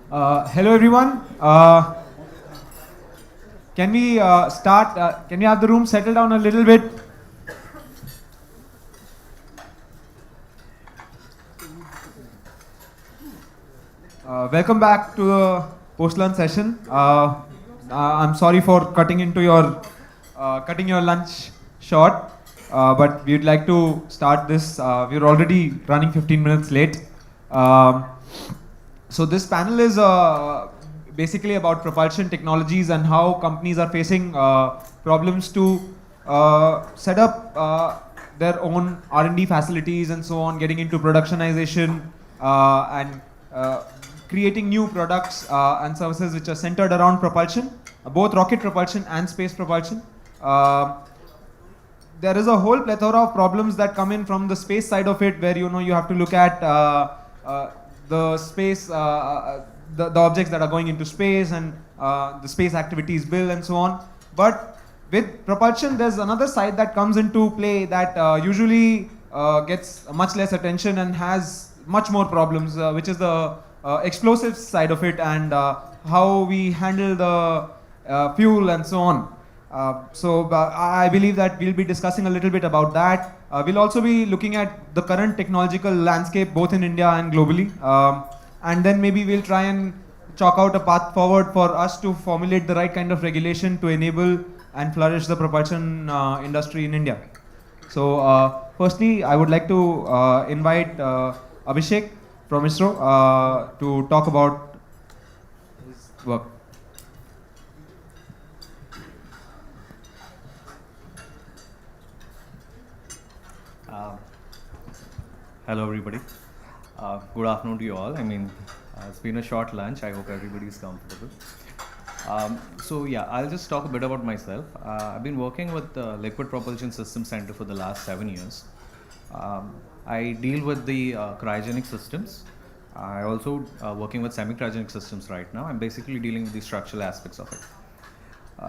Hello everyone. Can we start? Can we have the room settle down a little bit? Welcome back to the post-lunch session. I'm sorry for cutting your lunch short, but we'd like to start this. We're already running 15 minutes late. Um, so this panel is basically about propulsion technologies and how companies are facing problems to set up their own R&D facilities and so on, getting into productionization and creating new products and services which are centered around propulsion, both rocket propulsion and space propulsion. There is a whole plethora of problems that come in from the space side of it, where you have to look at the space, the objects that are going into space and the space activities bill and so on. But with propulsion, there's another side that comes into play that usually gets much less attention and has much more problems, which is the explosives side of it and how we handle the fuel and so on. I believe that we'll be discussing a little bit about that. We'll also be looking at the current technological landscape both in India and globally. And then maybe we'll try and chalk out a path forward for us to formulate the right kind of regulation to enable and flourish the propulsion industry in India. So firstly, I would like to invite Abhishek from ISRO to talk about his work. Hello, everybody. Good afternoon to you all. It's been a short lunch. I hope everybody is comfortable. I'll just talk a bit about myself. I've been working with the Liquid Propulsion Systems Center for the last 7 years. I deal with the cryogenic systems. I also working with semi-cryogenic systems right now. I'm basically dealing with the structural aspects of it.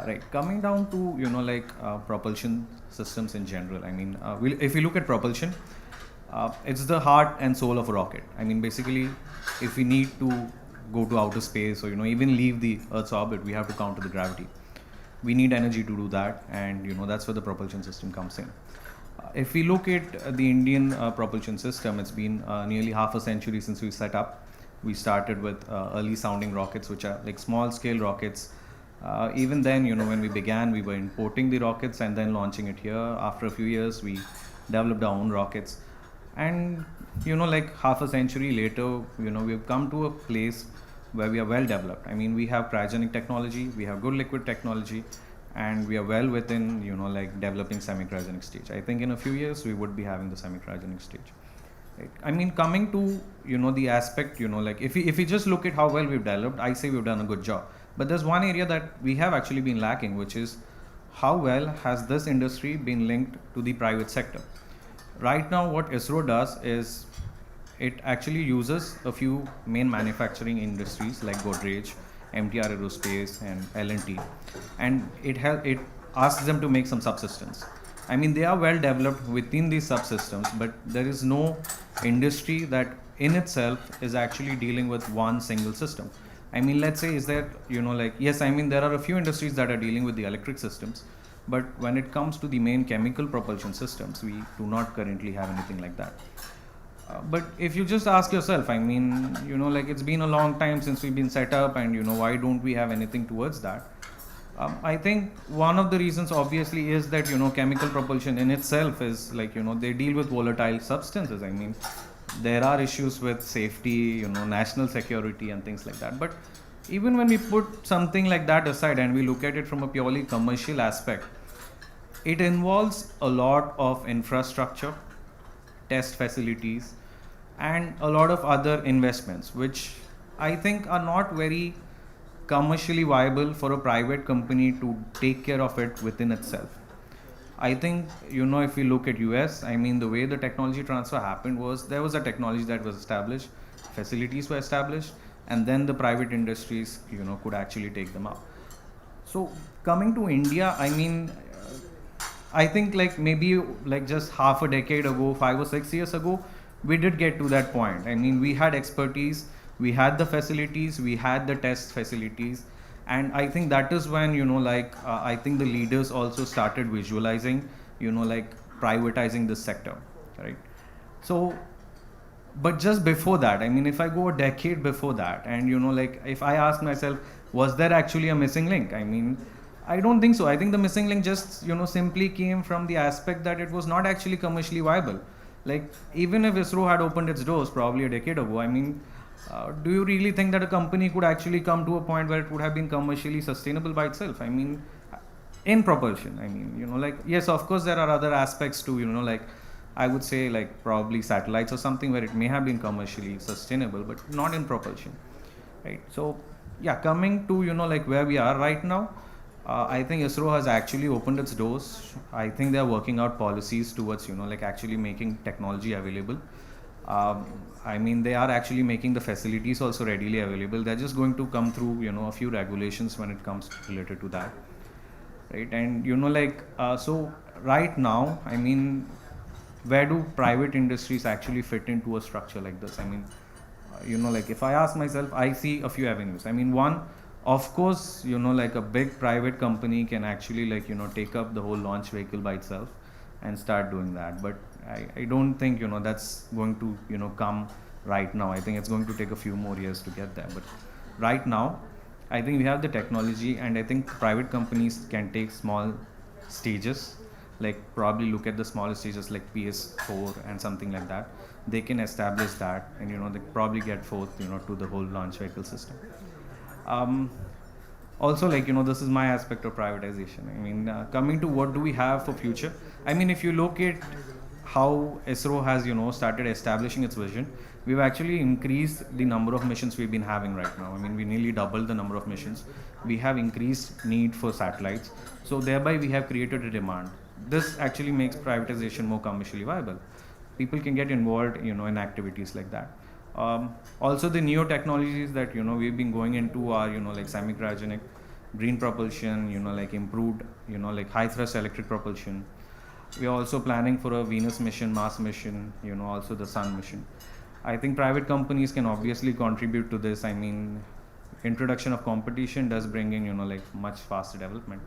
Right, coming down to propulsion systems in general. If you look at propulsion, it's the heart and soul of a rocket. Basically, if we need to go to outer space or even leave the Earth's orbit, we have to counter the gravity. We need energy to do that, and that's where the propulsion system comes in. If we look at the Indian propulsion system, it's been nearly half a century since we set up. We started with early sounding rockets, which are like small scale rockets. Even then, when we began, we were importing the rockets and then launching it here. After a few years, we developed our own rockets. And, half a century later, we've come to a place where we are well developed. We have cryogenic technology, we have good liquid technology, and we are well within, developing semi-cryogenic stage. I think in a few years, we would be having the semi-cryogenic stage. Right. Coming to, the aspect, if we just look at how well we've developed, I say we've done a good job. But there's one area that we have actually been lacking, which is how well has this industry been linked to the private sector. Right now, what ISRO does is it actually uses a few main manufacturing industries like Godrej, MTR Aerospace, and L&T, and it asks them to make some subsystems. They are well developed within these subsystems, but there is no industry that in itself is actually dealing with one single system. Let's say, is there, yes, there are a few industries that are dealing with the electric systems, but when it comes to the main chemical propulsion systems, we do not currently have anything like that. But if you just ask yourself, it's been a long time since we've been set up, and why don't we have anything towards that? I think one of the reasons obviously is that chemical propulsion in itself is they deal with volatile substances. There are issues with safety, national security and things like that. But even when we put something like that aside and we look at it from a purely commercial aspect, it involves a lot of infrastructure, test facilities, and a lot of other investments, which I think are not very commercially viable for a private company to take care of it within itself. I think, if we look at US, the way the technology transfer happened was there was a technology that was established, facilities were established, and then the private industries, could actually take them up. So coming to India, I think maybe just half a decade ago, 5 or 6 years ago, we did get to that point. We had expertise, We had the facilities, we had the test facilities, and I think that is when, I think the leaders also started visualizing, privatizing this sector, right? So, but just before that, I mean, if I go a decade before that, and if I ask myself, was there actually a missing link? I mean, I don't think so. I think the missing link just simply came from the aspect that it was not actually commercially viable. Like, even if ISRO had opened its doors probably a decade ago, I mean, do you really think that a company could actually come to a point where it would have been commercially sustainable by itself? I mean, in propulsion, I mean, yes, of course there are other aspects to, I would say, like probably satellites or something where it may have been commercially sustainable, but not in propulsion, right? So yeah, coming to where we are right now, I think ISRO has actually opened its doors. I think they are working out policies towards actually making technology available. I mean, they are actually making the facilities also readily available. They're just going to come through a few regulations when it comes related to that, right? And so right now, I mean, where do private industries actually fit into a structure like this? I mean, if I ask myself, I see a few avenues. I mean, one, of course, a big private company can actually take up the whole launch vehicle by itself and start doing that. But I don't think that's going to come right now. I think it's going to take a few more years to get there. But right now, I think we have the technology, and I think private companies can take small stages, like probably look at the smaller stages like PS4 and something like that. They can establish that, and they probably get forth to the whole launch vehicle system. Also, this is my aspect of privatization. I mean, coming to what do we have for future? I mean, if you look at how ISRO has started establishing its vision, we've actually increased the number of missions we've been having right now. I mean, we nearly doubled the number of missions. We have increased need for satellites, so thereby we have created a demand. This actually makes privatization more commercially viable. People can get involved in activities like that. Also, the neo technologies that we've been going into are like semi-cryogenic, green propulsion, improved high thrust electric propulsion. We are also planning for a Venus mission, Mars mission, also the Sun mission. I think private companies can obviously contribute to this. I mean, introduction of competition does bring in much faster development.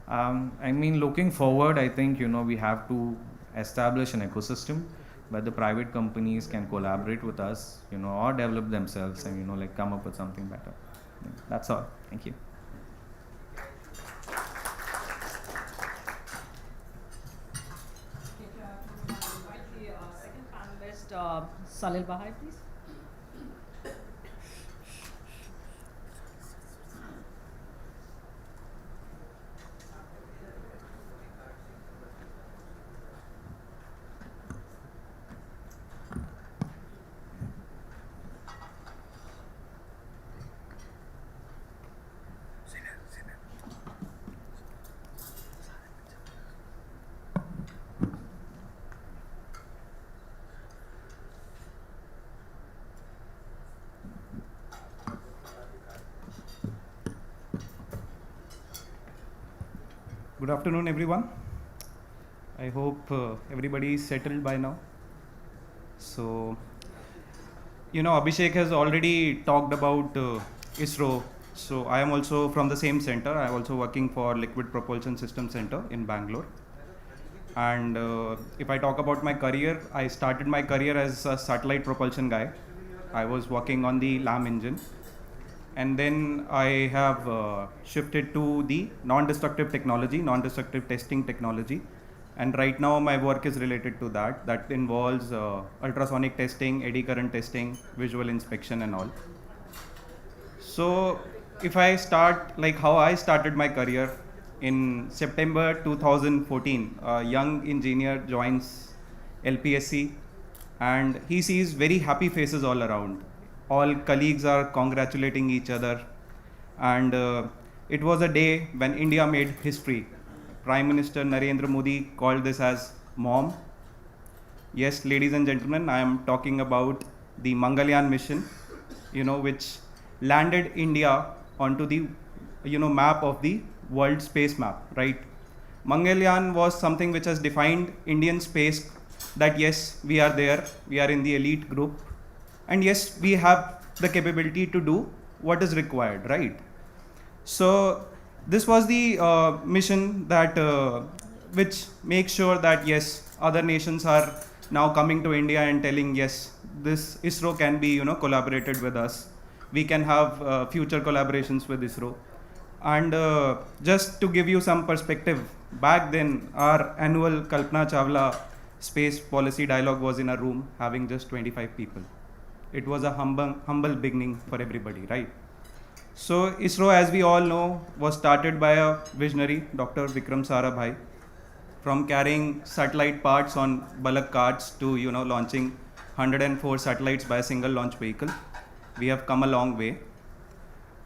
I mean, looking forward, I think we have to establish an ecosystem where the private companies can collaborate with us, or develop themselves and come up with something better. That's all. Thank you. Second panelist, Salil Bahai, please. Good afternoon, everyone. I hope everybody is settled by now. So, Abhishek has already talked about ISRO. So, I am also from the same center. I am also working for Liquid Propulsion Systems Center in Bangalore. And if I talk about my career, I started my career as a satellite propulsion guy. I was working on the LAM engine. And then I have shifted to the non-destructive technology, non-destructive testing technology. And right now my work is related to that. That involves ultrasonic testing, eddy current testing, visual inspection and all. So if I start like how I started my career, in September 2014, a young engineer joins LPSC and he sees very happy faces all around. All colleagues are congratulating each other, and it was a day when India made history. Prime Minister Narendra Modi called this as MOM. Yes, ladies and gentlemen, I am talking about the Mangalyaan mission, which landed India onto the map of the world space map, right? Mangalyaan was something which has defined Indian space, that yes, we are there, we are in the elite group. And yes, we have the capability to do what is required, right? So this was the mission that which makes sure that yes, other nations are now coming to India and telling yes, this ISRO can be collaborated with us. We can have future collaborations with ISRO. And just to give you some perspective, back then our annual Kalpana Chawla space policy dialogue was in a room having just 25 people. It was a humble beginning for everybody, right? So ISRO, as we all know, was started by a visionary, Dr. Vikram Sarabhai, from carrying satellite parts on bullock carts to launching 104 satellites by a single launch vehicle. We have come a long way.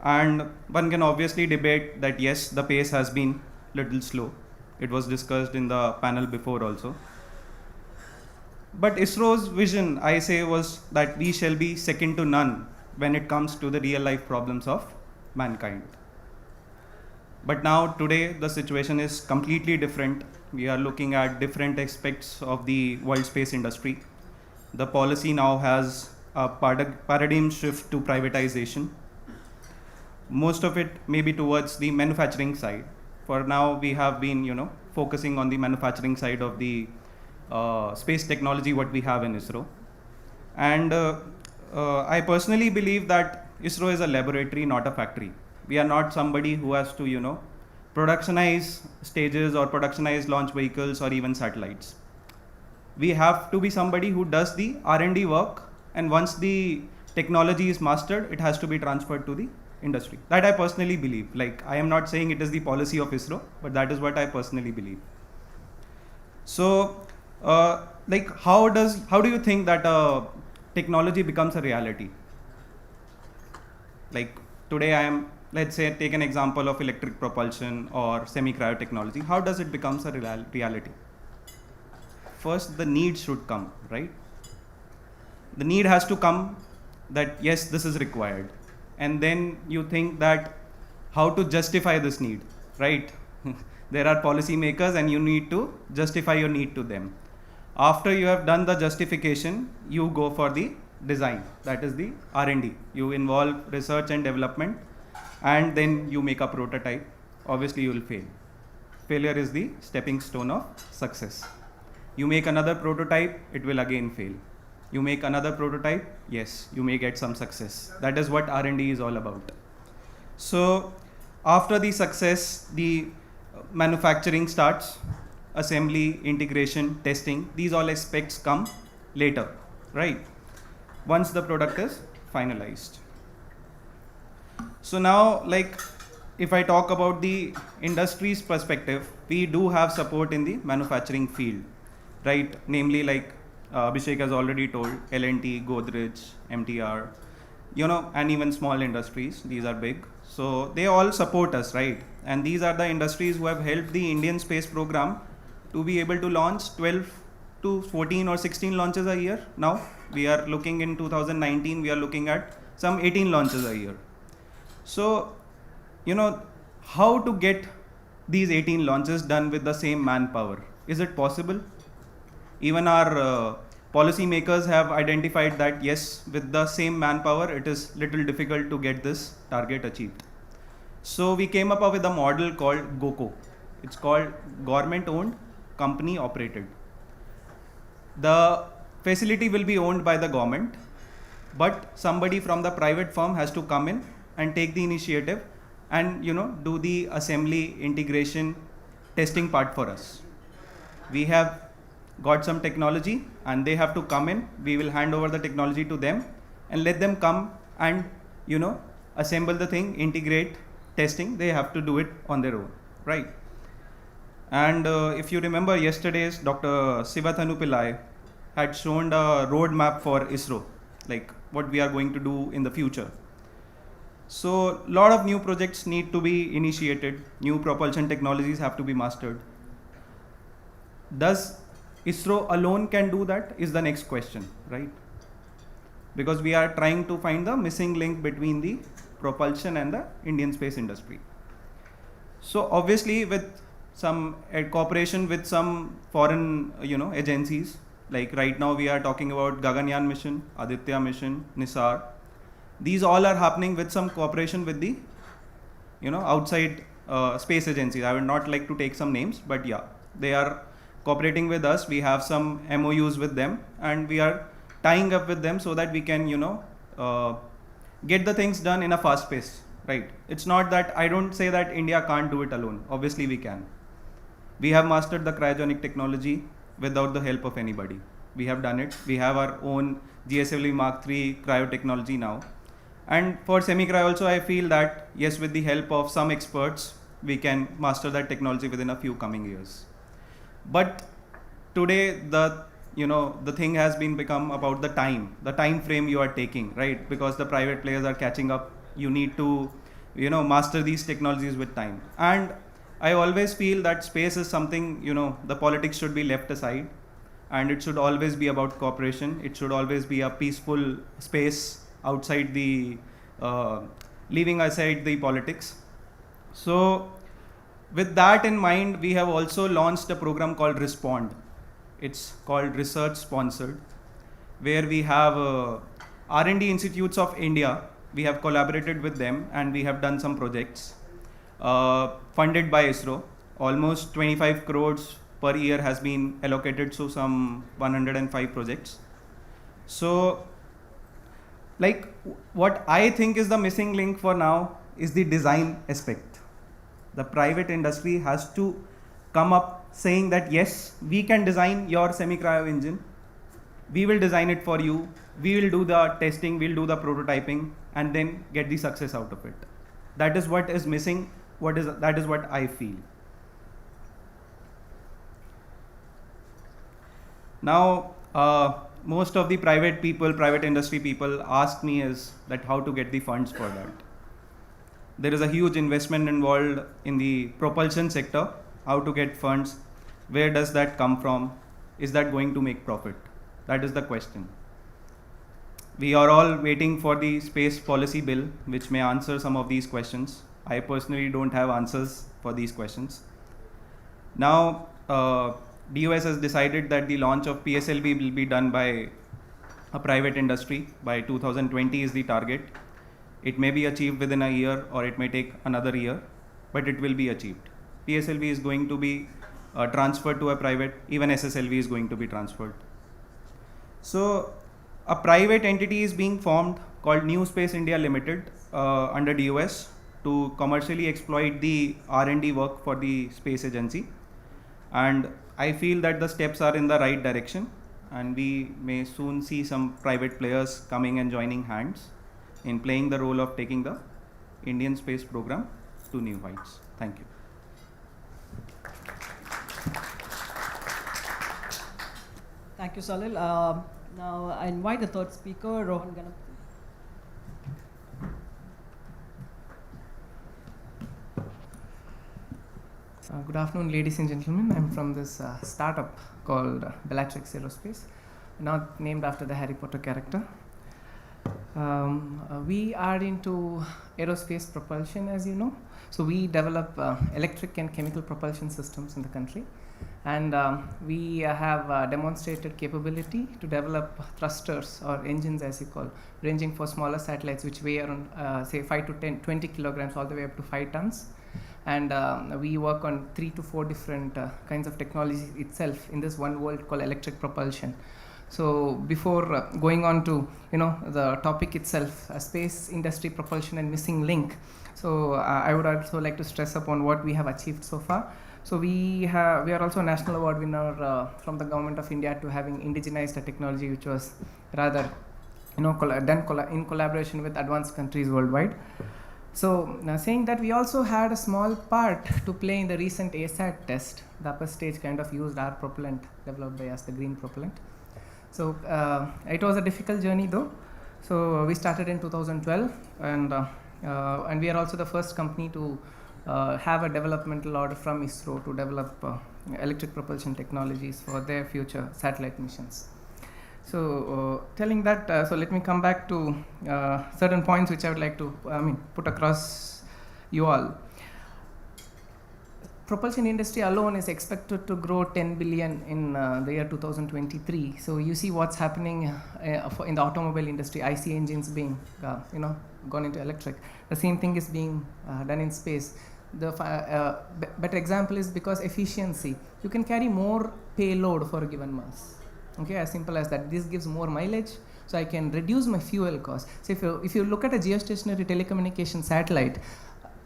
And one can obviously debate that yes, the pace has been little slow. It was discussed in the panel before also. But ISRO's vision, I say, was that we shall be second to none when it comes to the real life problems of mankind. But now today the situation is completely different. We are looking at different aspects of the world space industry. The policy now has a paradigm shift to privatization. Most of it may be towards the manufacturing side. For now, we have been, focusing on the manufacturing side of the space technology, what we have in ISRO. And I personally believe that ISRO is a laboratory, not a factory. We are not somebody who has to, productionize stages or productionize launch vehicles or even satellites. We have to be somebody who does the R&D work, and once the technology is mastered, it has to be transferred to the industry. That I personally believe. Like, I am not saying it is the policy of ISRO, but that is what I personally believe. So, how do you think that technology becomes a reality? Like today let's say, take an example of electric propulsion or semi-cryo technology. How does it becomes a reality? First, the need should come, right? The need has to come that yes, this is required. And then you think that how to justify this need, right? There are policy makers and you need to justify your need to them. After you have done the justification, you go for the design, that is the R&D. You involve research and development, and then you make a prototype. Obviously you will fail. Failure is the stepping stone of success. You make another prototype, it will again fail. You make another prototype, yes, you may get some success. That is what R&D is all about. So after the success, the manufacturing starts, assembly, integration, testing. These all aspects come later, right? Once the product is finalized. So now, if I talk about the industry's perspective, we do have support in the manufacturing field, right? Namely, Abhishek has already told, L&T, Godrej, MTR, and even small industries, these are big. So they all support us, right? And these are the industries who have helped the Indian space program to be able to launch 12 to 14 or 16 launches a year. Now we are looking in 2019, we are looking at some 18 launches a year. So, how to get these 18 launches done with the same manpower? Is it possible? Even our policy makers have identified that yes, with the same manpower, it is little difficult to get this target achieved. So we came up with a model called GOCO. It's called Government Owned, Company Operated. The facility will be owned by the government, but somebody from the private firm has to come in and take the initiative and do the assembly, integration, testing part for us. We have got some technology and they have to come in. We will hand over the technology to them and let them come and assemble the thing, integrate, testing. They have to do it on their own, right? And if you remember yesterday's Dr. Sivathanu Pillai had shown a roadmap for ISRO, like what we are going to do in the future. So a lot of new projects need to be initiated, new propulsion technologies have to be mastered. Does ISRO alone can do that is the next question, right? Because we are trying to find the missing link between the propulsion and the Indian space industry. So obviously with some cooperation with some foreign agencies, like right now we are talking about Gaganyaan mission, Aditya mission, Nisar. These all are happening with some cooperation with the, outside space agencies. I would not like to take some names, but yeah, they are cooperating with us. We have some MOUs with them, and we are tying up with them so that we can, get the things done in a fast pace, right? It's not that I don't say that India can't do it alone. Obviously, we can. We have mastered the cryogenic technology without the help of anybody. We have done it. We have our own GSLV Mark III cryo technology now. And for semi-cryo also, I feel that yes, with the help of some experts, we can master that technology within a few coming years. But today, the thing has been become about the time frame you are taking, right? Because the private players are catching up. You need to, master these technologies with time. And I always feel that space is something, the politics should be left aside, and it should always be about cooperation. It should always be a peaceful space outside the, leaving aside the politics. So with that in mind, we have also launched a program called Respond. It's called Research Sponsored, where we have R&D Institutes of India. We have collaborated with them, and we have done some projects funded by ISRO. Almost 25 crores per year has been allocated to some 105 projects. So, like, what I think is the missing link for now is the design aspect. The private industry has to come up saying that yes, we can design your semi-cryo engine. We will design it for you. We will do the testing, we'll do the prototyping, and then get the success out of it. That is what is missing. That is what I feel. Now, most of the private industry people ask me is that how to get the funds for that. There is a huge investment involved in the propulsion sector. How to get funds? Where does that come from? Is that going to make profit? That is the question. We are all waiting for the space policy bill, which may answer some of these questions. I personally don't have answers for these questions. Now, DOS has decided that the launch of PSLV will be done by a private industry. By 2020 is the target. It may be achieved within a year, or it may take another year, but it will be achieved. PSLV is going to be transferred to a private, even SSLV is going to be transferred. So a private entity is being formed called New Space India Limited under DOS to commercially exploit the R&D work for the space agency. And I feel that the steps are in the right direction, and we may soon see some private players coming and joining hands in playing the role of taking the Indian space program to new heights. Thank you. Thank you, Salil. Now I invite the third speaker, Rohan Ganapathy. Good afternoon, ladies and gentlemen. I'm from this startup called Bellatrix Aerospace, now named after the Harry Potter character. We are into aerospace propulsion, as you know. So we develop electric and chemical propulsion systems in the country. And we have demonstrated capability to develop thrusters or engines, as you call, ranging for smaller satellites which weigh around say 5 to 20 kilograms all the way up to 5 tons. And we work on 3 to 4 different kinds of technologies itself in this one world called electric propulsion. So before going on to the topic itself, space industry propulsion and missing link. So I would also like to stress upon what we have achieved so far. So we are also a national award winner from the government of India to having indigenized a technology which was rather done in collaboration with advanced countries worldwide. So saying that, we also had a small part to play in the recent ASAT test. The upper stage kind of used our propellant developed by us, the green propellant. So it was a difficult journey though. So we started in 2012, and we are also the first company to have a developmental order from ISRO to develop electric propulsion technologies for their future satellite missions. So telling that, so let me come back to certain points which I would like to put across you all. propulsion industry alone is expected to grow 10 billion in the year 2023. So you see what's happening in the automobile industry, IC engines being, gone into electric. The same thing is being done in space. The better example is because efficiency. You can carry more payload for a given mass. Okay, as simple as that. This gives more mileage, so I can reduce my fuel cost. So if you look at a geostationary telecommunication satellite,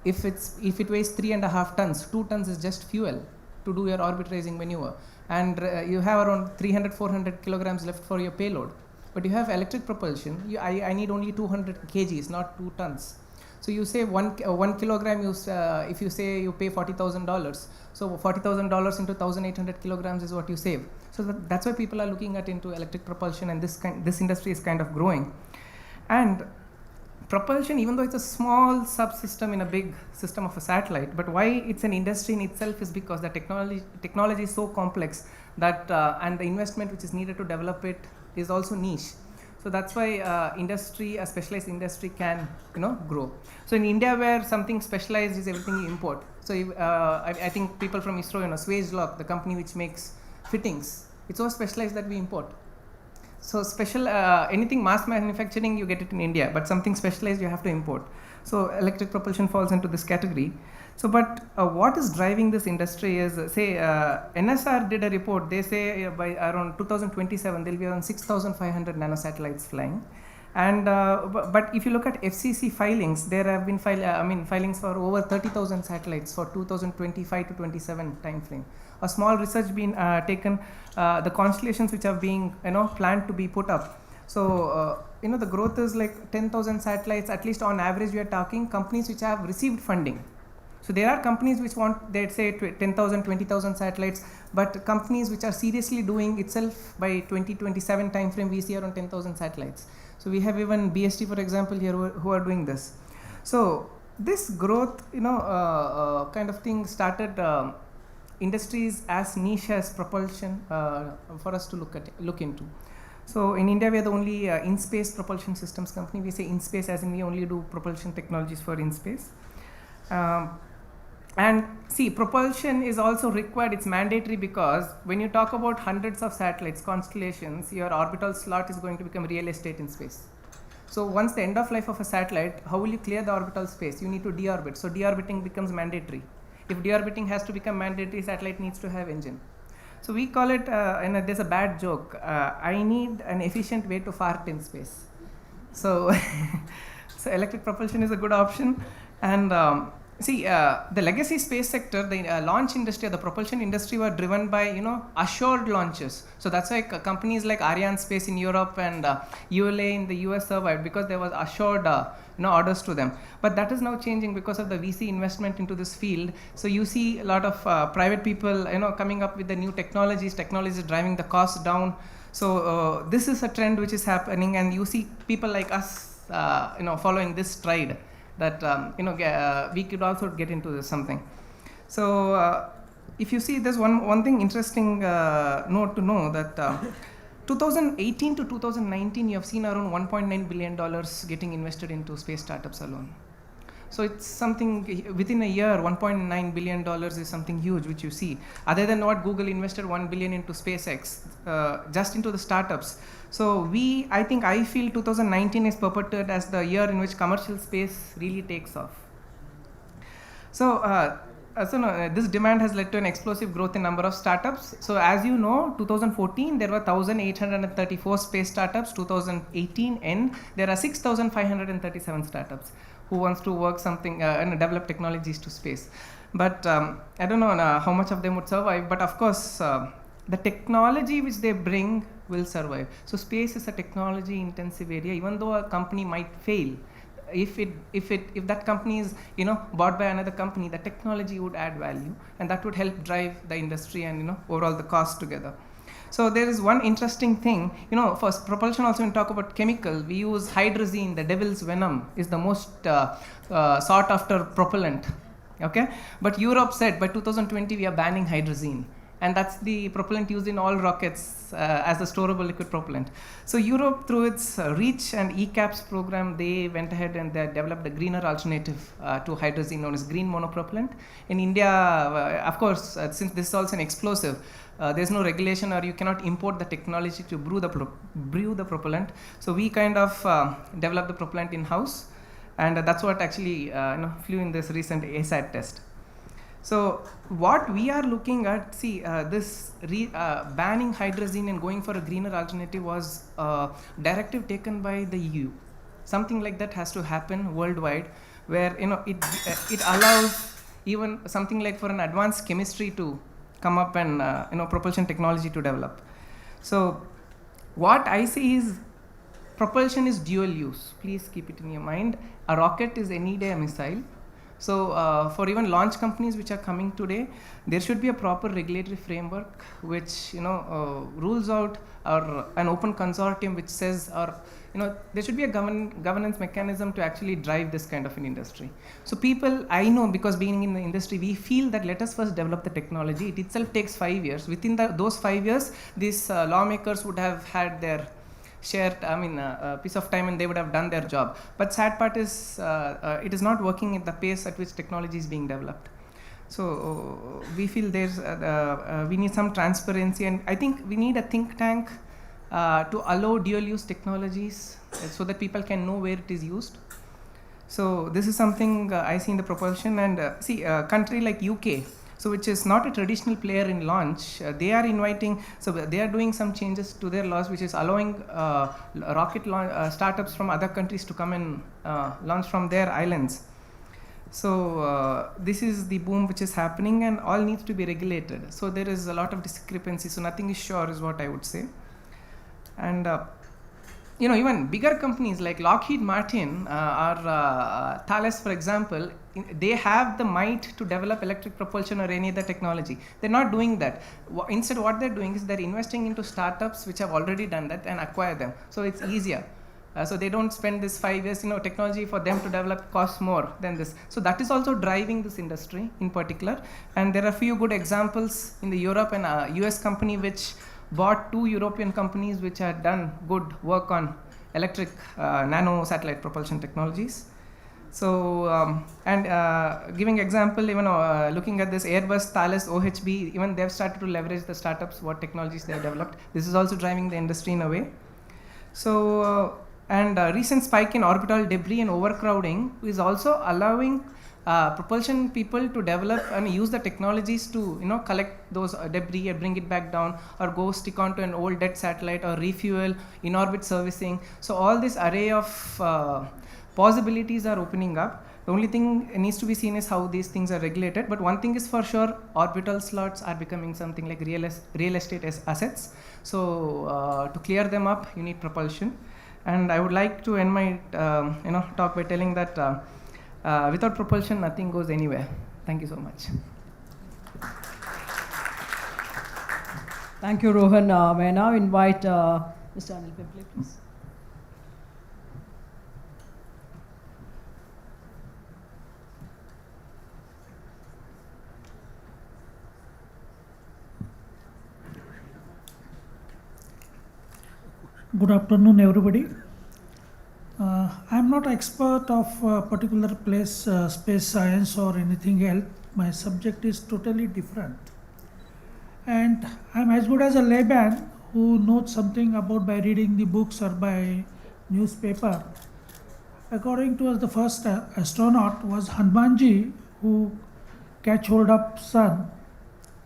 if it weighs 3.5 tons, 2 tons is just fuel to do your orbit raising maneuver, and you have around 300-400 kilograms left for your payload. But you have electric propulsion. I need only 200 kgs, not 2 tons. So you save 1 kilogram. If you say you pay $40,000, so $40,000 into 1,800 kilograms is what you save. So that's why people are looking at into electric propulsion, and this industry is kind of growing. And propulsion, even though it's a small subsystem in a big system of a satellite, but why it's an industry in itself is because the technology is so complex that and the investment which is needed to develop it is also niche. So that's why a specialized industry can grow. So in India, where something specialized is everything you import. So I think people from ISRO, Swage Lock, the company which makes fittings, it's so specialized that we import. So anything mass manufacturing, you get it in India, but something specialized you have to import. So electric propulsion falls into this category. So, but what is driving this industry is, say, NSR did a report. They say by around 2027, there will be around 6,500 nanosatellites flying. And but if you look at FCC filings, there have been filings for over 30,000 satellites for 2025 to 27 time frame. A small research being taken, the constellations which are being planned to be put up. So the growth is like 10,000 satellites at least on average. We are talking companies which have received funding. So there are companies which want, they'd say 10,000, 20,000 satellites, but companies which are seriously doing itself by 2027 time frame, we see around 10,000 satellites. So we have even BST, for example, here who are doing this. So this growth, kind of thing started industries as niche as propulsion for us to look into. So in India, we are the only in-space propulsion systems company. We say in-space as in we only do propulsion technologies for in-space. And see, propulsion is also required, it's mandatory, because when you talk about hundreds of satellites, constellations, your orbital slot is going to become real estate in space. So once the end of life of a satellite, how will you clear the orbital space? You need to deorbit. So deorbiting becomes mandatory. If deorbiting has to become mandatory, satellite needs to have engine. So we call it, there's a bad joke, I need an efficient way to fart in space. So, so electric propulsion is a good option. And the legacy space sector, the launch industry, the propulsion industry were driven by assured launches. So that's why companies like Arianespace in Europe and ULA in the US survived, because there was assured orders to them. But that is now changing because of the VC investment into this field. So you see a lot of private people coming up with the new technologies driving the costs down. So this is a trend which is happening, and you see people like us following this stride. That we could also get into this something. So if you see, there's one thing interesting note to know that 2018 to 2019, you have seen around $1.9 billion getting invested into space startups alone. So it's something within a year, $1.9 billion is something huge, which you see. Other than what Google invested $1 billion into SpaceX, just into the startups. So I feel 2019 is purported as the year in which commercial space really takes off. So, this demand has led to an explosive growth in number of startups. So as you know, 2014 there were 1,834 space startups. 2018 end there are 6,537 startups who wants to work something and develop technologies to space. But I don't know how much of them would survive. But of course, the technology which they bring will survive. So space is a technology intensive area. Even though a company might fail, if that company is bought by another company, the technology would add value, and that would help drive the industry and overall the cost together. So there is one interesting thing, for propulsion also, when we talk about chemical, we use hydrazine. The devil's venom is the most sought after propellant. Okay, but Europe said by 2020 we are banning hydrazine. and that's the propellant used in all rockets as the storable liquid propellant. So Europe, through its REACH and ECAPS program, they went ahead and they developed a greener alternative to hydrazine known as green monopropellant. In India, of course, since this is also an explosive, there's no regulation or you cannot import the technology to brew the propellant. So we kind of developed the propellant in-house, and that's what actually flew in this recent ASAT test. So what we are looking at, this banning hydrazine and going for a greener alternative was a directive taken by the EU. Something like that has to happen worldwide, where it allows even something like for an advanced chemistry to come up and propulsion technology to develop. So what I see is propulsion is dual use. Please keep it in your mind. A rocket is any day a missile. So for even launch companies which are coming today, there should be a proper regulatory framework which rules out, or an open consortium which says, or there should be a governance mechanism to actually drive this kind of an industry. So people, I know, because being in the industry, we feel that let us first develop the technology. It itself takes 5 years. Within those 5 years, these lawmakers would have had their piece of time, and they would have done their job. But sad part is it is not working at the pace at which technology is being developed. So we feel we need some transparency, and I think we need a think tank to allow dual use technologies so that people can know where it is used. So this is something I see in the propulsion, and a country like UK, so which is not a traditional player in launch, they are inviting, so they are doing some changes to their laws which is allowing rocket startups from other countries to come and launch from their islands. So this is the boom which is happening, and all needs to be regulated. So there is a lot of discrepancy, so nothing is sure is what I would say. And even bigger companies like Lockheed Martin or Thales, for example, they have the might to develop electric propulsion or any other technology. They're not doing that. Instead, what they're doing is they're investing into startups which have already done that and acquire them. So it's easier. So they don't spend this 5 years, technology for them to develop costs more than this. So that is also driving this industry in particular. And there are a few good examples in the Europe, and a US company which bought 2 European companies which had done good work on electric nano satellite propulsion technologies. So giving example, even looking at this Airbus, Thales, OHB, even they've started to leverage the startups, what technologies they have developed. This is also driving the industry in a way. So recent spike in orbital debris and overcrowding is also allowing propulsion people to develop and use the technologies to collect those debris and bring it back down, or go stick onto an old dead satellite, or refuel, in orbit servicing. So all this array of possibilities are opening up. The only thing needs to be seen is how these things are regulated. But one thing is for sure, orbital slots are becoming something like real estate assets. So to clear them up, you need propulsion. And I would like to end my talk by telling that without propulsion, nothing goes anywhere. Thank you so much. Thank you, Rohan. May I now invite Mr. Anil Pimple, please. Good afternoon, everybody. I am not expert of a particular place, space science or anything else. My subject is totally different. And I am as good as a layman who knows something about by reading the books or by newspaper. According to us, the first astronaut was Hanumanji, who catch hold of sun.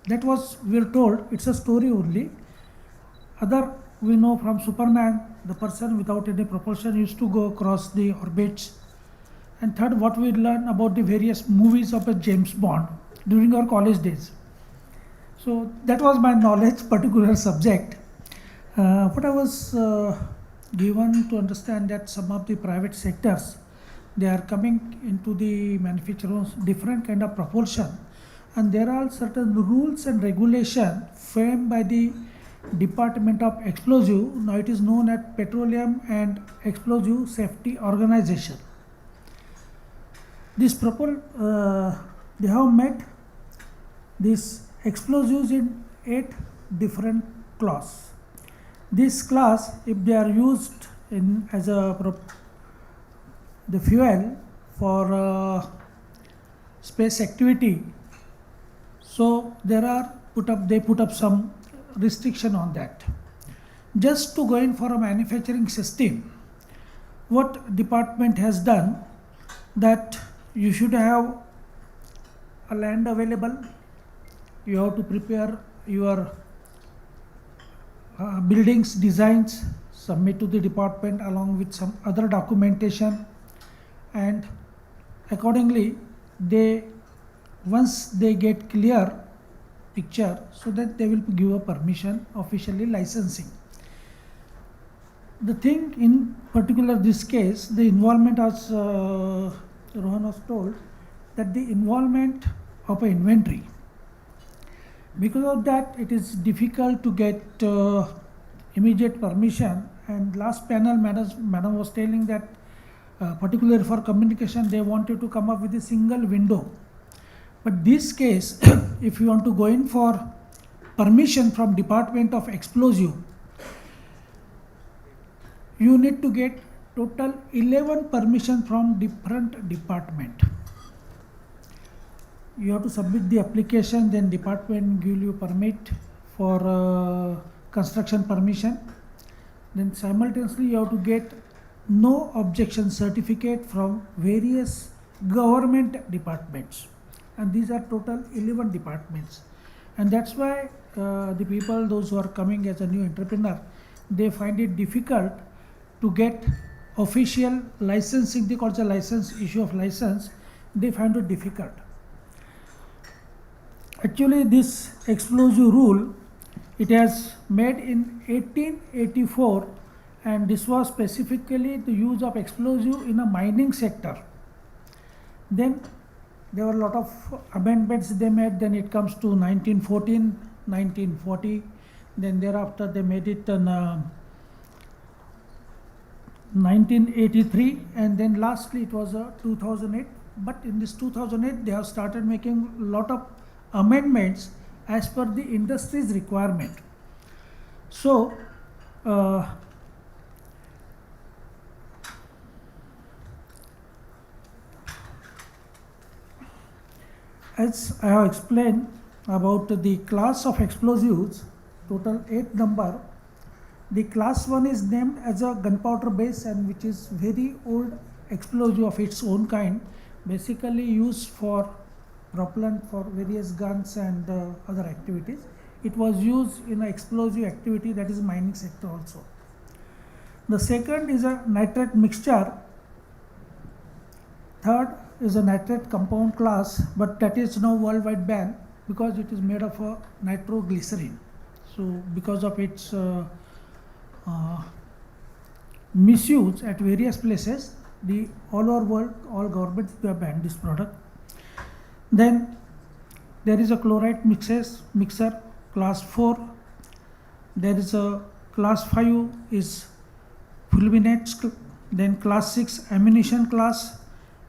That was, we are told, it's a story only. Other, we know from Superman, the person without any propulsion used to go across the orbits. And third, what we learn about the various movies of a James Bond during our college days. So that was my knowledge, particular subject. But I was given to understand that some of the private sectors, they are coming into the manufacture of different kind of propulsion. And there are certain rules and regulation framed by the Department of Explosive. Now it is known as Petroleum and Explosive Safety Organization. This they have made these explosives in 8 different class. This class, if they are used in as the fuel for space activity, so they put up some restriction on that. Just to go in for a manufacturing system, what department has done, that you should have a land available, you have to prepare your buildings designs, submit to the department along with some other documentation, and accordingly once they get clear picture, so that they will give a permission, officially licensing. The thing in particular this case, the involvement, as Rohan was told, that the involvement of an inventory. Because of that, it is difficult to get immediate permission. And last panel, madam was telling that particularly for communication, they wanted to come up with a single window. But this case, if you want to go in for permission from Department of Explosive, you need to get total 11 permission from different department. You have to submit the application, then department give you permit for construction permission. Then simultaneously you have to get no objection certificate from various government departments. And these are total 11 departments. And that's why the people, those who are coming as a new entrepreneur, they find it difficult to get official licensing. They call it a license, issue of license, they find it difficult. Actually, this explosive rule, it has made in 1884, and this was specifically the use of explosive in a mining sector. Then there were a lot of amendments they made. Then it comes to 1914, 1940. Then thereafter they made it in 1983, and then lastly it was 2008. But in this 2008, they have started making a lot of amendments as per the industry's requirement. So as I have explained about the class of explosives, total 8 number. The class 1 is named as a gunpowder base, and which is very old explosive of its own kind, basically used for propellant for various guns and other activities. It was used in an explosive activity, that is mining sector also. The second is a nitrate mixture. Third is a nitrate compound class, but that is now worldwide banned because it is made of a nitroglycerin. So because of its misuse at various places, all over world, all governments have banned this product. Then there is a chloride mixer class 4. There is a class 5 is fulminates. Then class 6 ammunition class,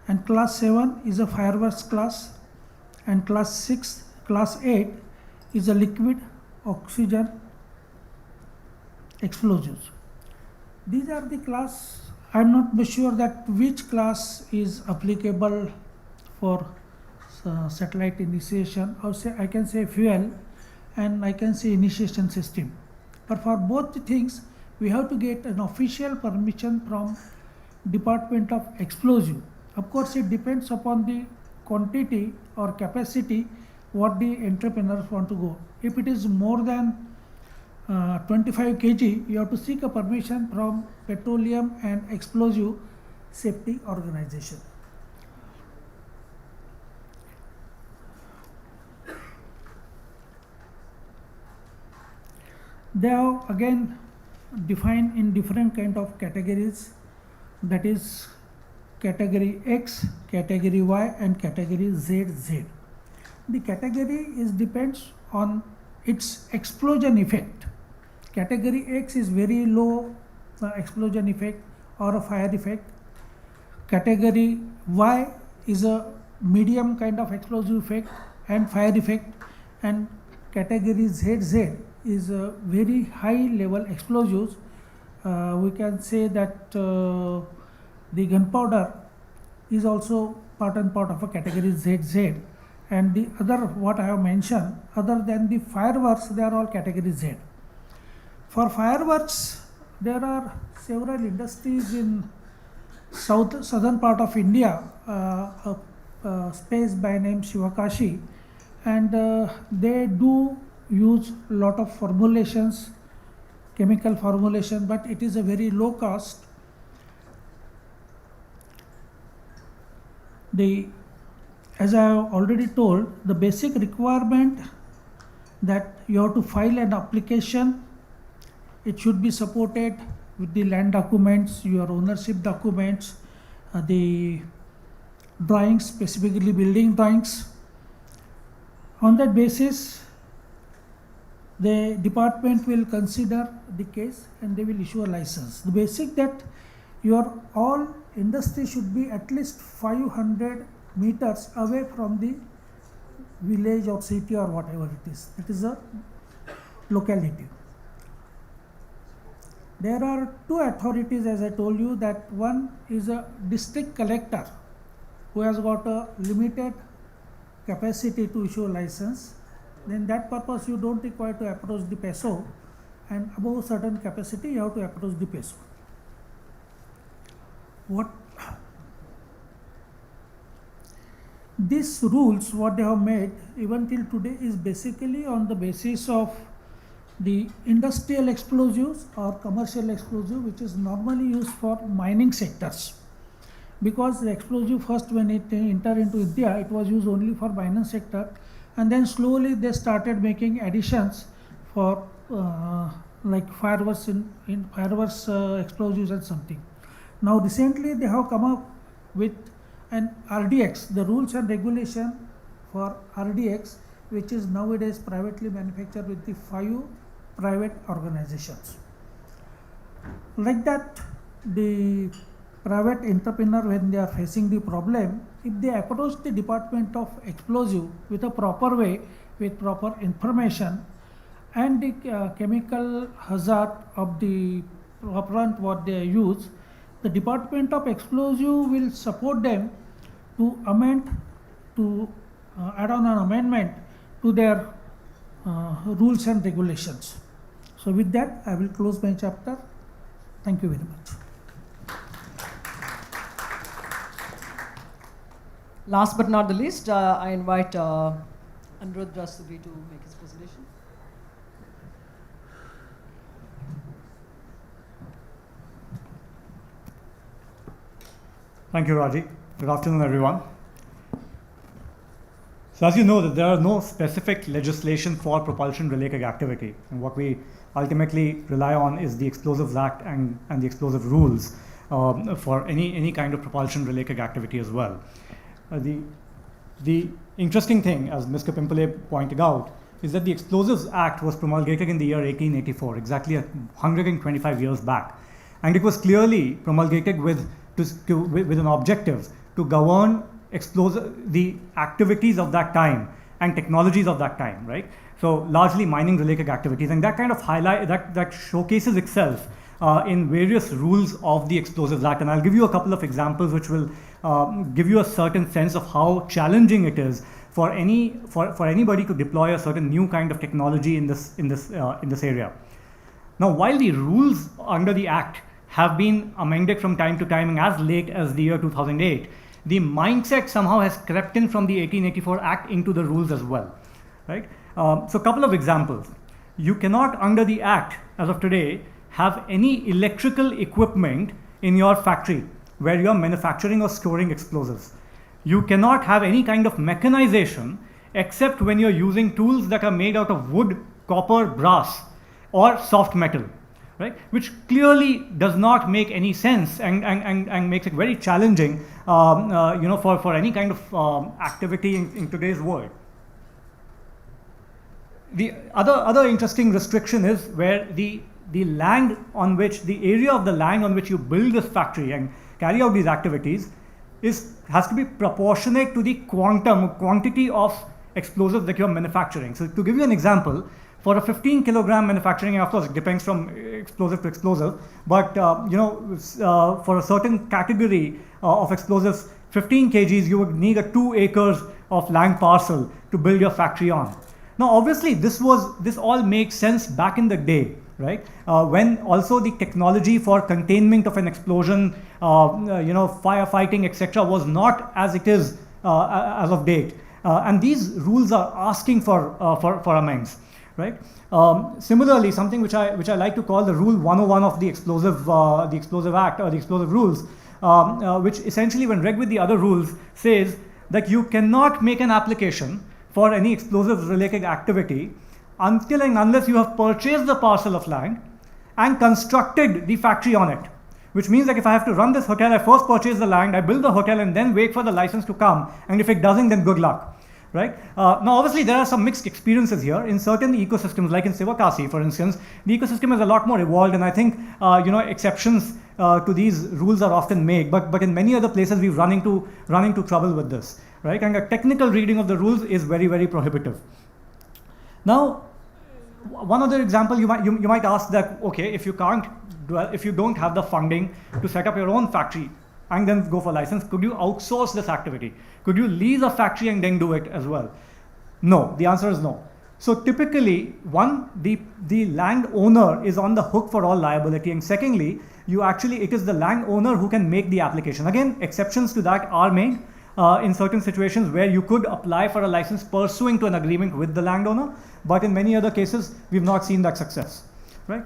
and class 7 is a fireworks class, and class 8 is a liquid oxygen explosives. These are the class. I am not sure that which class is applicable for satellite initiation, or say I can say fuel, and I can say initiation system. But for both the things, we have to get an official permission from Department of Explosive. Of course, it depends upon the quantity or capacity what the entrepreneurs want to go. If it is more than 25 kg, you have to seek a permission from Petroleum and Explosive Safety Organization. They have again defined in different kind of categories, that is category X, category Y, and category ZZ. The category depends on its explosion effect. Category X is very low explosion effect or a fire effect. Category Y is a medium kind of explosive effect and fire effect, and category ZZ is a very high level explosives. We can say that the gunpowder is also part and part of a category ZZ, and the other what I have mentioned, other than the fireworks, they are all category Z. For fireworks, there are several industries in southern part of India, a space by name Shivakashi, and they do use lot of formulations, chemical formulation, but it is a very low cost. As I have already told, the basic requirement that you have to file an application, it should be supported with the land documents, your ownership documents, the drawings, specifically building drawings. On that basis, the department will consider the case and they will issue a license. The basic that your all industry should be at least 500 meters away from the village or city or whatever it is. It is a locality. There are two authorities, as I told you, that one is a district collector who has got a limited capacity to issue a license. Then that purpose you don't require to approach the PESO, and above certain capacity you have to approach the PESO. These rules, what they have made even till today, is basically on the basis of the industrial explosives or commercial explosive, which is normally used for mining sectors. Because the explosive first, when it entered into India, it was used only for mining sector, and then slowly they started making additions for like fireworks in fireworks explosives and something. Now recently they have come up with an RDX, the rules and regulation for RDX, which is nowadays privately manufactured with the 5 private organizations. Like that, the private entrepreneur, when they are facing the problem, if they approach the Department of Explosive with a proper way, with proper information, and the chemical hazard of the propellant what they use, the Department of Explosive will support them to amend, to add on an amendment to their rules and regulations. So with that, I will close my chapter. Thank you very much. Last but not the least, I invite Anirudh Rastogi to make his presentation. Thank you, Raji. Good afternoon, everyone. So as you know, that there are no specific legislation for propulsion-related activity, and what we ultimately rely on is the Explosives Act and the explosive rules for any kind of propulsion-related activity as well. The interesting thing, as Mr. Pimpale pointed out, is that the Explosives Act was promulgated in the year 1884, exactly 125 years back, and it was clearly promulgated with an objective to govern the activities of that time and technologies of that time, right? So largely mining related activities, and that kind of that showcases itself in various rules of the Explosives Act. And I'll give you a couple of examples which will give you a certain sense of how challenging it is for anybody to deploy a certain new kind of technology in this area. Now, while the rules under the Act have been amended from time to time, and as late as the year 2008, the mindset somehow has crept in from the 1884 Act into the rules as well, right? So a couple of examples. You cannot, under the Act, as of today, have any electrical equipment in your factory where you are manufacturing or storing explosives. You cannot have any kind of mechanization except when you're using tools that are made out of wood, copper, brass, or soft metal, right? Which clearly does not make any sense and makes it very challenging, for any kind of activity in today's world. The other interesting restriction is where the land on which, the area of the land on which you build this factory and carry out these activities has to be proportionate to the quantity of explosives that you're manufacturing. So to give you an example, for a 15 kilogram manufacturing, and of course it depends from explosive to explosive, but for a certain category of explosives, 15 kgs, you would need a 2 acres of land parcel to build your factory on. Now, obviously, this all makes sense back in the day, right? When also the technology for containment of an explosion, firefighting, etc., was not as it is as of date, and these rules are asking for amends, right? Similarly, something which I like to call the Rule 101 of the Explosive Act or the Explosive Rules, which essentially, when read with the other rules, says that you cannot make an application for any explosives related activity until and unless you have purchased the parcel of land and constructed the factory on it. Which means that if I have to run this hotel, I first purchase the land, I build the hotel, and then wait for the license to come. And if it doesn't, then good luck, right? Now, obviously, there are some mixed experiences here. In certain ecosystems, like in Sivakasi, for instance, the ecosystem is a lot more evolved, and I think exceptions to these rules are often made. But in many other places, we've run into trouble with this, right? And a technical reading of the rules is very, very prohibitive. Now, one other example, you might ask that, okay, if you don't have the funding to set up your own factory and then go for license, could you outsource this activity? Could you lease a factory and then do it as well? No, the answer is no. So typically, one, the landowner is on the hook for all liability, and secondly, it is the landowner who can make the application. Again, exceptions to that are made in certain situations where you could apply for a license pursuant to an agreement with the landowner, but in many other cases, we've not seen that success, right?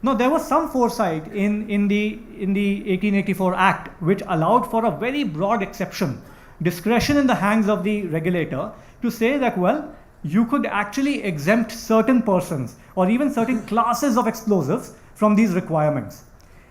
Now, there was some foresight in the 1884 Act, which allowed for a very broad exception, discretion in the hands of the regulator, to say that, well, you could actually exempt certain persons or even certain classes of explosives from these requirements.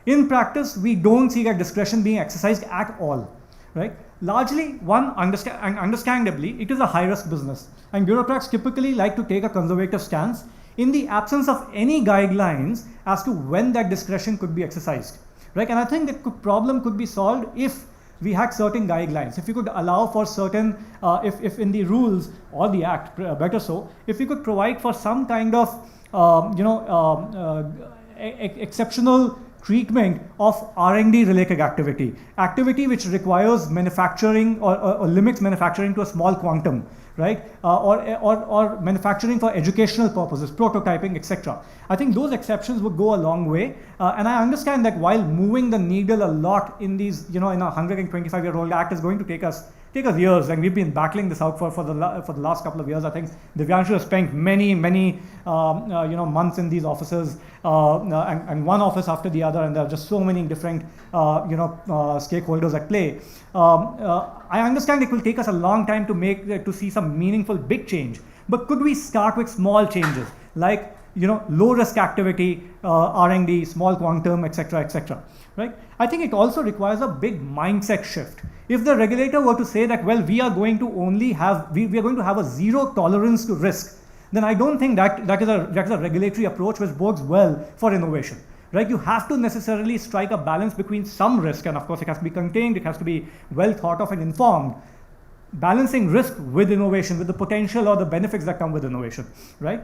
In practice, we don't see that discretion being exercised at all, right? Largely, understandably, it is a high-risk business, and bureaucrats typically like to take a conservative stance in the absence of any guidelines as to when that discretion could be exercised, right? And I think the problem could be solved if we had certain guidelines. If we could allow for certain, if in the rules or the act, better so, if we could provide for some kind of, exceptional treatment of R&D related activity which requires manufacturing or limits manufacturing to a small quantum, right? Or manufacturing for educational purposes, prototyping, etc. I think those exceptions would go a long way. And I understand that while moving the needle a lot in these, in a 125-year-old act is going to take us years, and we've been battling this out for the last couple of years. I think Divyanshu has spent many months in these offices, and one office after the other, and there are just so many different stakeholders at play. I understand it will take us a long time to see some meaningful big change, but could we start with small changes like low risk activity, R&D, small quantum, etc., right? I think it also requires a big mindset shift. If the regulator were to say that, well, we are going to have a zero tolerance to risk, then I don't think that is a regulatory approach which bodes well for innovation, right? You have to necessarily strike a balance between some risk, and of course it has to be contained, it has to be well thought of and informed, balancing risk with innovation, with the potential or the benefits that come with innovation, right?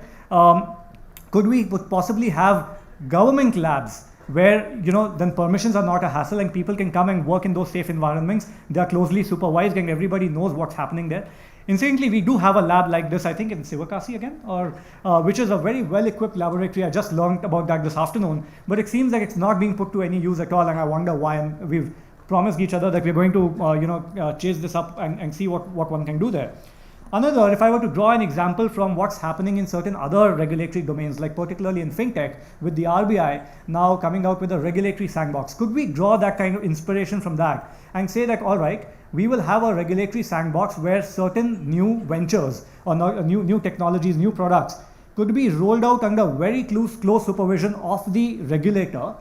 Could we possibly have government labs where then permissions are not a hassle and people can come and work in those safe environments? They are closely supervised and everybody knows what's happening there. Incidentally, we do have a lab like this, I think in Sivakasi again, which is a very well-equipped laboratory. I just learned about that this afternoon, but it seems like it's not being put to any use at all, and I wonder why. And we've promised each other that we're going to chase this up and see what one can do there. Another, if I were to draw an example from what's happening in certain other regulatory domains, like particularly in fintech, with the RBI now coming out with a regulatory sandbox, could we draw that kind of inspiration from that and say that, all right, we will have a regulatory sandbox where certain new ventures or new technologies, new products could be rolled out under very close supervision of the regulator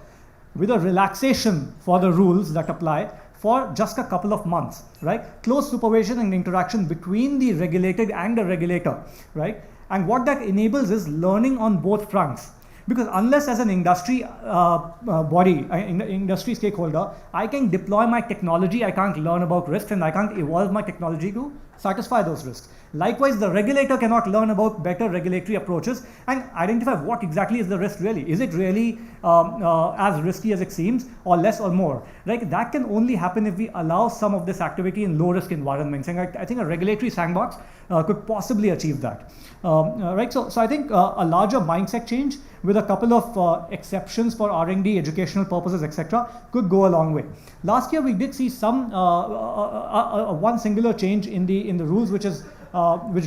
with a relaxation for the rules that apply for just a couple of months, right? Close supervision and interaction between the regulated and the regulator, right? And what that enables is learning on both fronts. Because unless as an industry body, industry stakeholder, I can deploy my technology, I can't learn about risks and I can't evolve my technology to satisfy those risks. Likewise, the regulator cannot learn about better regulatory approaches and identify what exactly is the risk really. Is it really as risky as it seems, or less or more? Right? That can only happen if we allow some of this activity in low-risk environments. And I think a regulatory sandbox could possibly achieve that. Right? So I think a larger mindset change with a couple of exceptions for R&D, educational purposes, etc., could go a long way. Last year, we did see some one singular change in the rules, which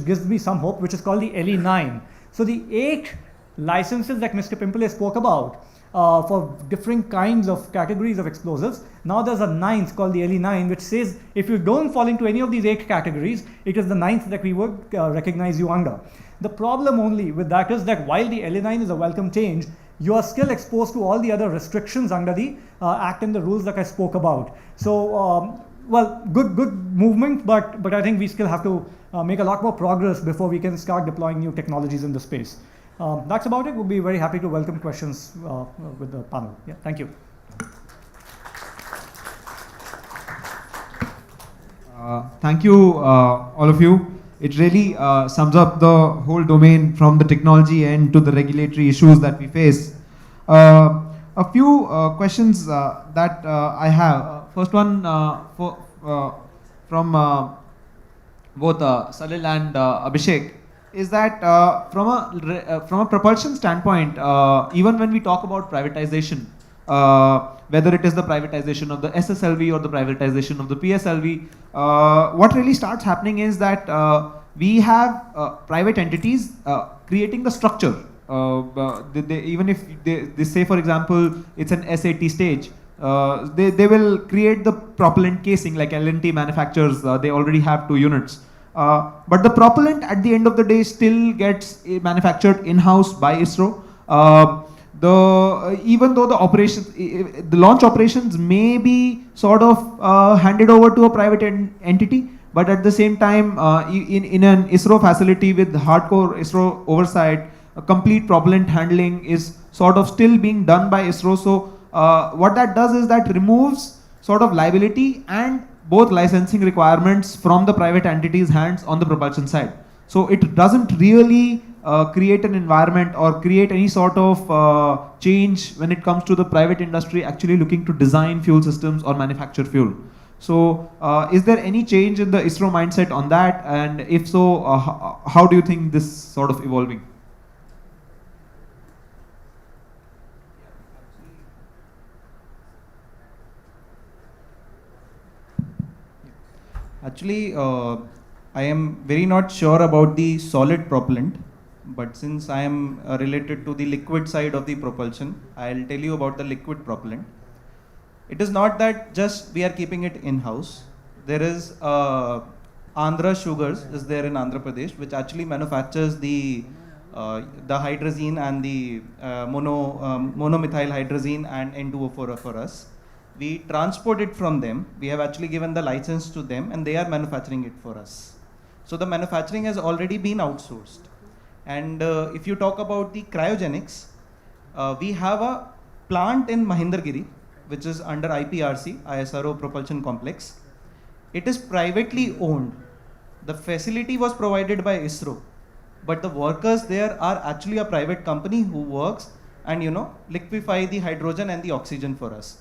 gives me some hope, which is called the LE9. So the 8 licenses that Mr. Pimpale spoke about for different kinds of categories of explosives, now there's a 9th called the LE9, which says if you don't fall into any of these 8 categories, it is the 9th that we would recognize you under. The problem only with that is that while the LE9 is a welcome change, you are still exposed to all the other restrictions under the Act and the rules that I spoke about. So, well, good movement, but I think we still have to make a lot more progress before we can start deploying new technologies in the space. That's about it. We'll be very happy to welcome questions with the panel. Yeah, thank you. Thank you, all of you. It really sums up the whole domain from the technology end to the regulatory issues that we face. A few questions that I have. First one from both Salil and Abhishek is that from a propulsion standpoint, even when we talk about privatization, whether it is the privatization of the SSLV or the privatization of the PSLV, what really starts happening is that we have private entities creating the structure. Even if they say, for example, it's an SAT stage, they will create the propellant casing like L&T manufacturers. They already have 2 units. But the propellant at the end of the day still gets manufactured in-house by ISRO. Even though the launch operations may be sort of handed over to a private entity, but at the same time, in an ISRO facility with hardcore ISRO oversight, a complete propellant handling is sort of still being done by ISRO. So what that does is that removes sort of liability and both licensing requirements from the private entities' hands on the propulsion side. So it doesn't really create an environment or create any sort of change when it comes to the private industry actually looking to design fuel systems or manufacture fuel. So is there any change in the ISRO mindset on that? And if so, how do you think this sort of evolving? Actually, I am very not sure about the solid propellant, but since I am related to the liquid side of the propulsion, I'll tell you about the liquid propellant. It is not that just we are keeping it in-house. There is Andhra Sugars is there in Andhra Pradesh, which actually manufactures the hydrazine and the monomethyl hydrazine and N2O4 for us. We transport it from them. We have actually given the license to them and they are manufacturing it for us. So the manufacturing has already been outsourced. And if you talk about the cryogenics, we have a plant in Mahendragiri, which is under IPRC, ISRO Propulsion Complex. It is privately owned. The facility was provided by ISRO, but the workers there are actually a private company who works and liquefy the hydrogen and the oxygen for us.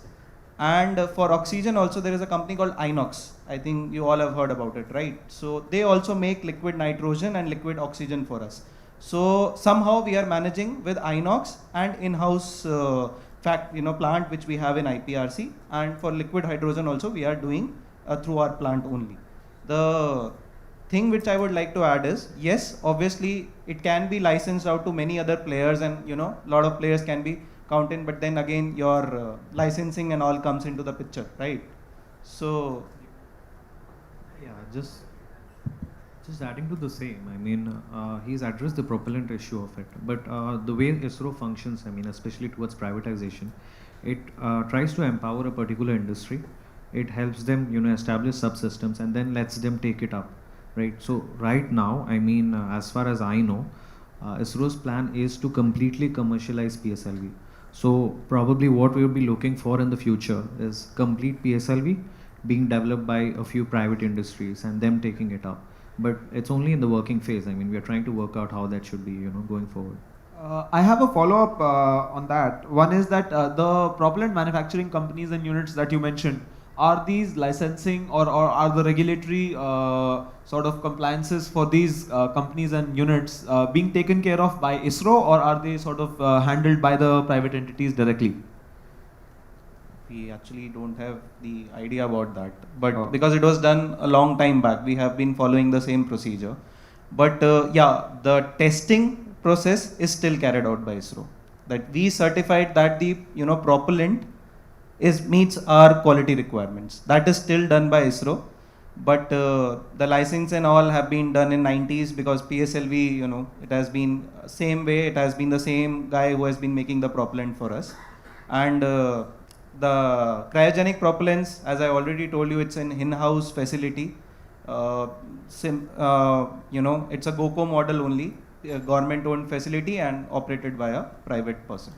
And for oxygen also there is a company called Inox. I think you all have heard about it, right? So they also make liquid nitrogen and liquid oxygen for us. So somehow we are managing with Inox and in-house plant which we have in IPRC, and for liquid hydrogen also we are doing through our plant only. The thing which I would like to add is, yes, obviously it can be licensed out to many other players and a lot of players can be counted, but then again your licensing and all comes into the picture, right? So yeah, just adding to the same, I mean, he's addressed the propellant issue of it, but the way ISRO functions, I mean, especially towards privatization, it tries to empower a particular industry. It helps them, establish subsystems and then lets them take it up, right? So right now, I mean, as far as I know, ISRO's plan is to completely commercialize PSLV. So probably what we will be looking for in the future is complete PSLV being developed by a few private industries and them taking it up. but it's only in the working phase. I mean, we are trying to work out how that should be, going forward. I have a follow-up on that. One is that the propellant manufacturing companies and units that you mentioned, are these licensing or are the regulatory sort of compliances for these companies and units being taken care of by ISRO, or are they sort of handled by the private entities directly? We actually don't have the idea about that, but because it was done a long time back, we have been following the same procedure. But yeah, the testing process is still carried out by ISRO. That we certified that the propellant meets our quality requirements. That is still done by ISRO, but the license and all have been done in 90s, because PSLV, it has been same way. It has been the same guy who has been making the propellant for us, and the cryogenic propellants, as I already told you, it's an in-house facility. It's a GOCO model only, a government-owned facility and operated by a private person.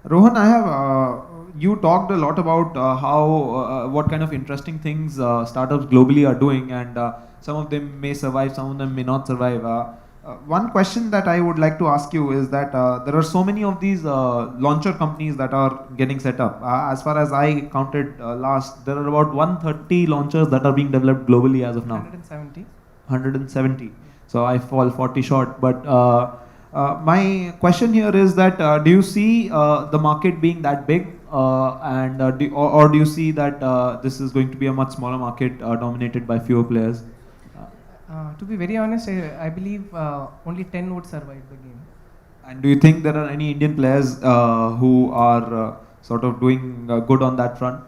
Rohan, I have you talked a lot about how what kind of interesting things startups globally are doing, and some of them may survive, some of them may not survive. One question that I would like to ask you is that there are so many of these launcher companies that are getting set up. As far as I counted last, there are about 130 launchers that are being developed globally as of now. 170. 170. So I fall 40 short. But my question here is that do you see the market being that big, or do you see that this is going to be a much smaller market dominated by fewer players? To be very honest, I believe only 10 would survive the game. And do you think there are any Indian players who are sort of doing good on that front?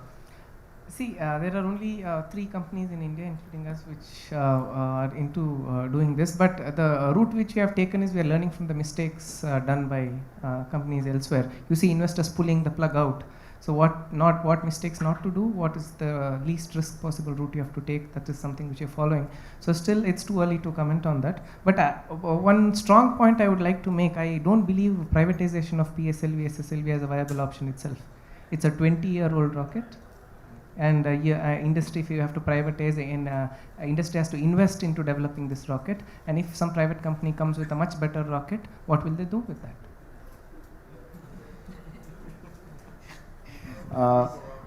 See, there are only 3 companies in India, including us, which are into doing this. But the route which we have taken is we are learning from the mistakes done by companies elsewhere. You see investors pulling the plug out. So what mistakes not to do, what is the least risk possible route you have to take, that is something which you're following. So still it's too early to comment on that. But one strong point I would like to make, I don't believe privatization of PSLV, SSLV as a viable option itself. It's a 20-year-old rocket. And industry, if you have to privatize, industry has to invest into developing this rocket. And if some private company comes with a much better rocket, what will they do with that?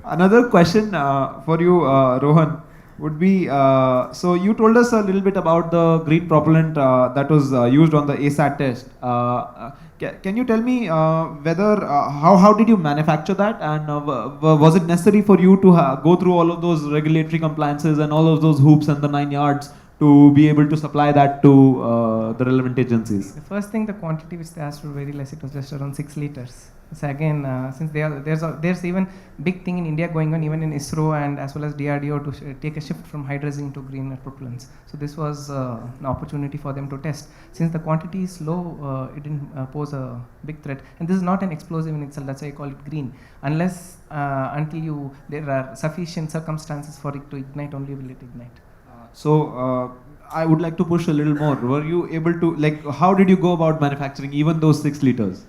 Another question for you, Rohan, would be, so you told us a little bit about the green propellant that was used on the ASAT test. Can you tell me whether, how did you manufacture that, and was it necessary for you to go through all of those regulatory compliances and all of those hoops and the 9 yards to be able to supply that to the relevant agencies? The first thing, the quantity which they asked was very less. It was just around 6 liters. So again, since there's even big thing in India going on, even in ISRO and as well as DRDO, to take a shift from hydrogen to green propellants. So this was an opportunity for them to test. Since the quantity is low, it didn't pose a big threat. And this is not an explosive in itself. That's why I call it green. Unless until there are sufficient circumstances for it to ignite, only will it ignite. So I would like to push a little more. Were you able to, like, how did you go about manufacturing even those 6 liters?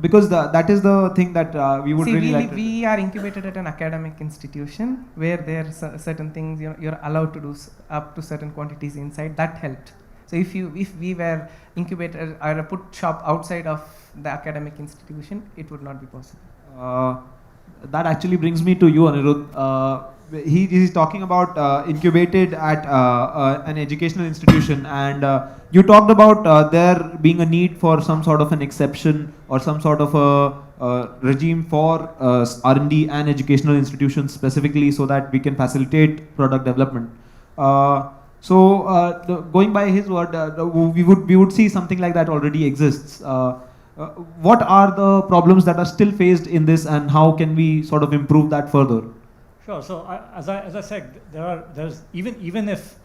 Because that is the thing that we would really like to. We are incubated at an academic institution where there are certain things you're allowed to do up to certain quantities inside. That helped. So if we were incubated or put shop outside of the academic institution, it would not be possible. That actually brings me to you, Anirudh. He is talking about incubated at an educational institution, and you talked about there being a need for some sort of an exception or some sort of a regime for R&D and educational institutions specifically, so that we can facilitate product development. Going by his word, we would see something like that already exists. What are the problems that are still faced in this, and how can we sort of improve that further? Sure. So as I said, there's even if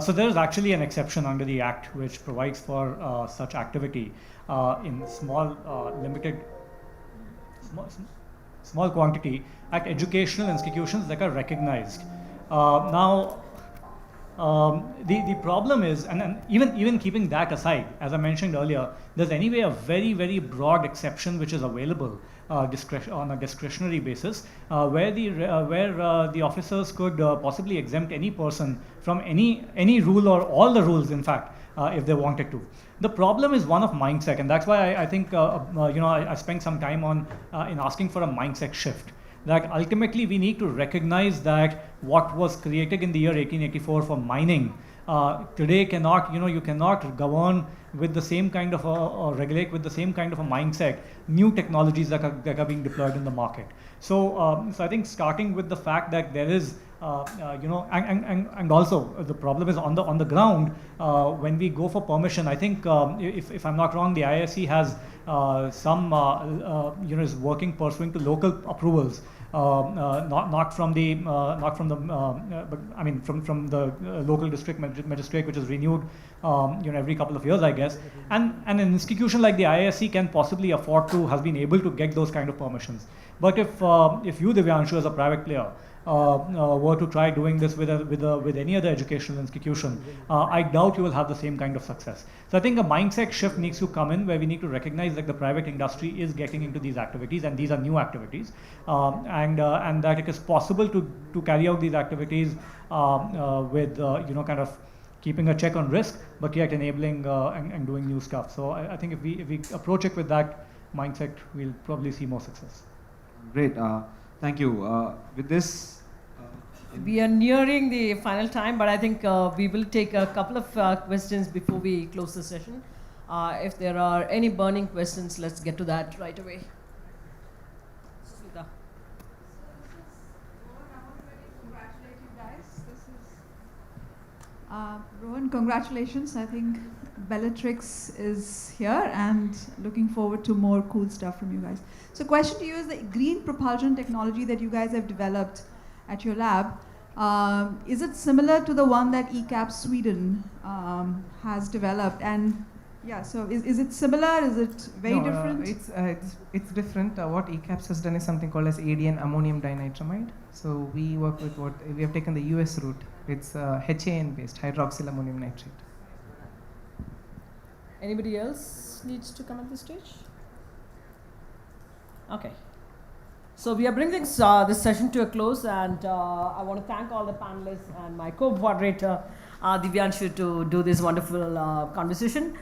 so there is actually an exception under the Act which provides for such activity in small limited small quantity at educational institutions that are recognized. Now, The problem is, and even keeping that aside, as I mentioned earlier, there's anyway a very, very broad exception which is available on a discretionary basis, where the officers could possibly exempt any person from any rule or all the rules, in fact, if they wanted to. The problem is one of mindset, and that's why I think I spent some time on in asking for a mindset shift. That ultimately we need to recognize that what was created in the year 1884 for mining today cannot, you cannot govern with the same kind of or regulate with the same kind of a mindset new technologies that are being deployed in the market. So I think starting with the fact that there is and also the problem is on the ground when we go for permission. I think if I'm not wrong, the ISC has some is working pursuant to local approvals. Not from the but I mean from the local district magistrate, which is renewed every couple of years, I guess, and an institution like the IISc can possibly afford to, has been able to get those kind of permissions. But if you, Divyanshu, as a private player were to try doing this with any other educational institution, I doubt you will have the same kind of success. So I think a mindset shift needs to come in, where we need to recognize that the private industry is getting into these activities, and these are new activities, and that it is possible to carry out these activities with kind of keeping a check on risk, but yet enabling and doing new stuff. So I think if we approach it with that mindset, we'll probably see more success. Great. Thank you. With this, we are nearing the final time, but I think we will take a couple of questions before we close the session. If there are any burning questions, let's get to that right away. Sita. Congratulate you guys. Rohan, congratulations. I think Bellatrix is here and looking forward to more cool stuff from you guys. So question to you is the green propulsion technology that you guys have developed at your lab, is it similar to the one that ECAP Sweden has developed? And yeah, so is it similar? Is it very different? It's different. What ECAPS has done is something called as ADN ammonium dinitramide. So we work with we have taken the US route. It's HAN based, hydroxyl ammonium nitrate. Anybody else needs to come at this stage? Okay. So we are bringing this session to a close, and I want to thank all the panelists and my co-moderator Divyanshu to do this wonderful conversation.